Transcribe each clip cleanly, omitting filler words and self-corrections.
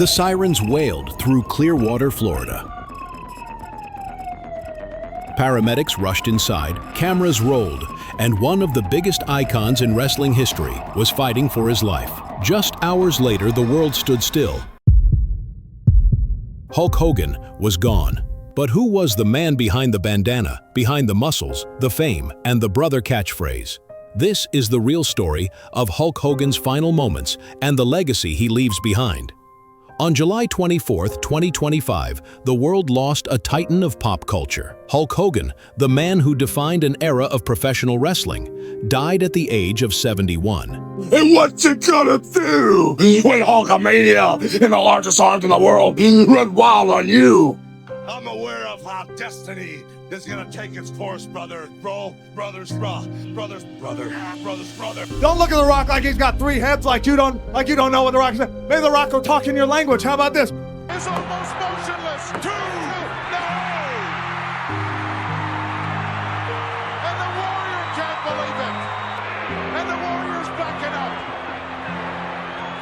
The sirens wailed through Clearwater, Florida. Paramedics rushed inside, cameras rolled, and one of the biggest icons in wrestling history was fighting for his life. Just hours later, the world stood still. Hulk Hogan was gone. But who was the man behind the bandana, behind the muscles, the fame, and the brother catchphrase? This is the real story of Hulk Hogan's final moments and the legacy he leaves behind. On July 24, 2025, the world lost a titan of pop culture. Hulk Hogan, the man who defined an era of professional wrestling, died at the age of 71. And what you gonna do when Hulkamania and the largest arms in the world run wild on you? I'm aware of how destiny is gonna take its course, brother. Brothers. Don't look at The Rock like he's got three heads, like you don't know what The Rock is saying. Maybe The Rock will talk in your language. How about this? Is almost motionless. 2, no! And the Warrior can't believe it. And the Warrior's backing up.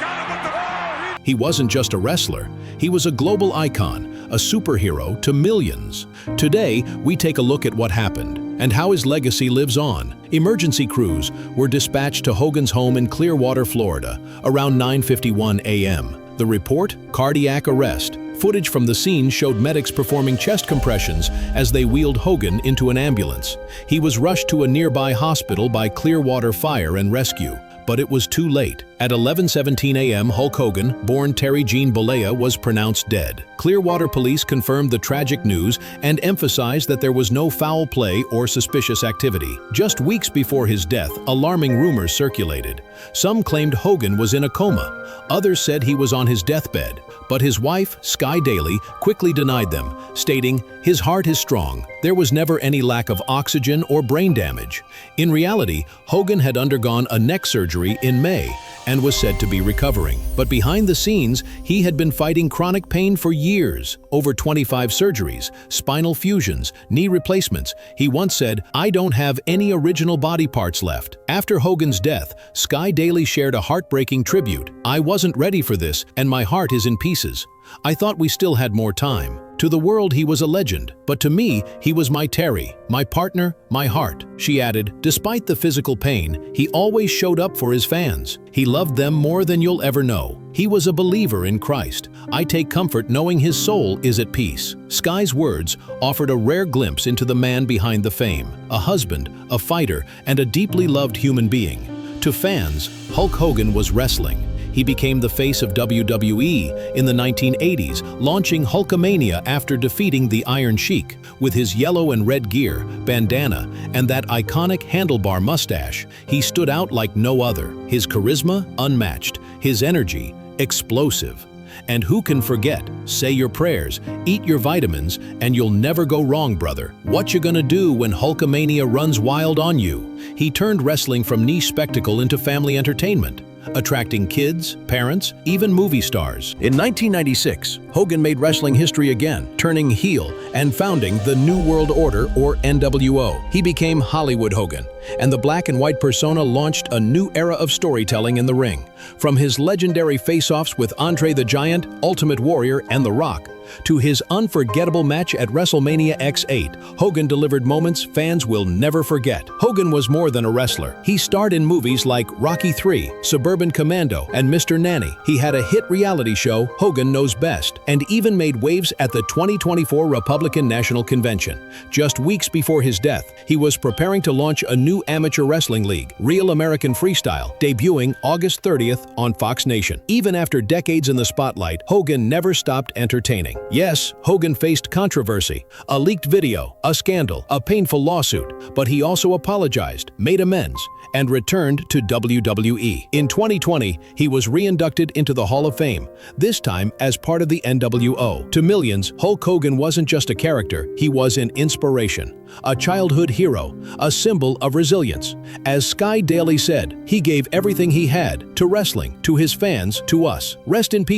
Got him with the ball. He wasn't just a wrestler, he was a global icon, a superhero to millions. Today, we take a look at what happened and how his legacy lives on. Emergency crews were dispatched to Hogan's home in Clearwater, Florida, around 9:51 a.m. The report? Cardiac arrest. Footage from the scene showed medics performing chest compressions as they wheeled Hogan into an ambulance. He was rushed to a nearby hospital by Clearwater Fire and Rescue. But it was too late. At 11:17 a.m., Hulk Hogan, born Terry Gene Bollea, was pronounced dead. Clearwater police confirmed the tragic news and emphasized that there was no foul play or suspicious activity. Just weeks before his death, alarming rumors circulated. Some claimed Hogan was in a coma. Others said he was on his deathbed. But his wife, Sky Daly, quickly denied them, stating, "His heart is strong. There was never any lack of oxygen or brain damage." In reality, Hogan had undergone a neck surgery in May and was said to be recovering. But behind the scenes, he had been fighting chronic pain for years, over 25 surgeries, spinal fusions, knee replacements. He once said, "I don't have any original body parts left." After Hogan's death, Sky Daly shared a heartbreaking tribute. "I wasn't ready for this, and my heart is in pieces. I thought we still had more time." To the world, he was a legend, but to me, he was my Terry, my partner, my heart. She added, despite the physical pain, he always showed up for his fans. He loved them more than you'll ever know. He was a believer in Christ. I take comfort knowing his soul is at peace. Sky's words offered a rare glimpse into the man behind the fame, a husband, a fighter, and a deeply loved human being. To fans, Hulk Hogan was wrestling. He became the face of WWE in the 1980s, launching Hulkamania after defeating the Iron Sheik. With his yellow and red gear, bandana, and that iconic handlebar mustache, he stood out like no other. His charisma, unmatched. His energy, explosive. And who can forget, say your prayers, eat your vitamins, and you'll never go wrong, brother. What you gonna do when Hulkamania runs wild on you? He turned wrestling from niche spectacle into family entertainment, attracting kids, parents, even movie stars. In 1996, Hogan made wrestling history again, turning heel and founding the New World Order, or NWO. He became Hollywood Hogan, and the black and white persona launched a new era of storytelling in the ring. From his legendary face-offs with Andre the Giant, Ultimate Warrior, and The Rock, to his unforgettable match at WrestleMania X8, Hogan delivered moments fans will never forget. Hogan was more than a wrestler. He starred in movies like Rocky III, Suburban Commando, and Mr. Nanny. He had a hit reality show, Hogan Knows Best, and even made waves at the 2024 Republican National Convention. Just weeks before his death, he was preparing to launch a new amateur wrestling league, Real American Freestyle, debuting August 30th on Fox Nation. Even after decades in the spotlight, Hogan never stopped entertaining. Yes, Hogan faced controversy, a leaked video, a scandal, a painful lawsuit, but he also apologized, made amends, and returned to WWE. In 2020, he was re-inducted into the Hall of Fame, this time as part of the NWO. To millions, Hulk Hogan wasn't just a character, he was an inspiration, a childhood hero, a symbol of resilience. As Sky Daly said, he gave everything he had to wrestling, to his fans, to us. Rest in peace.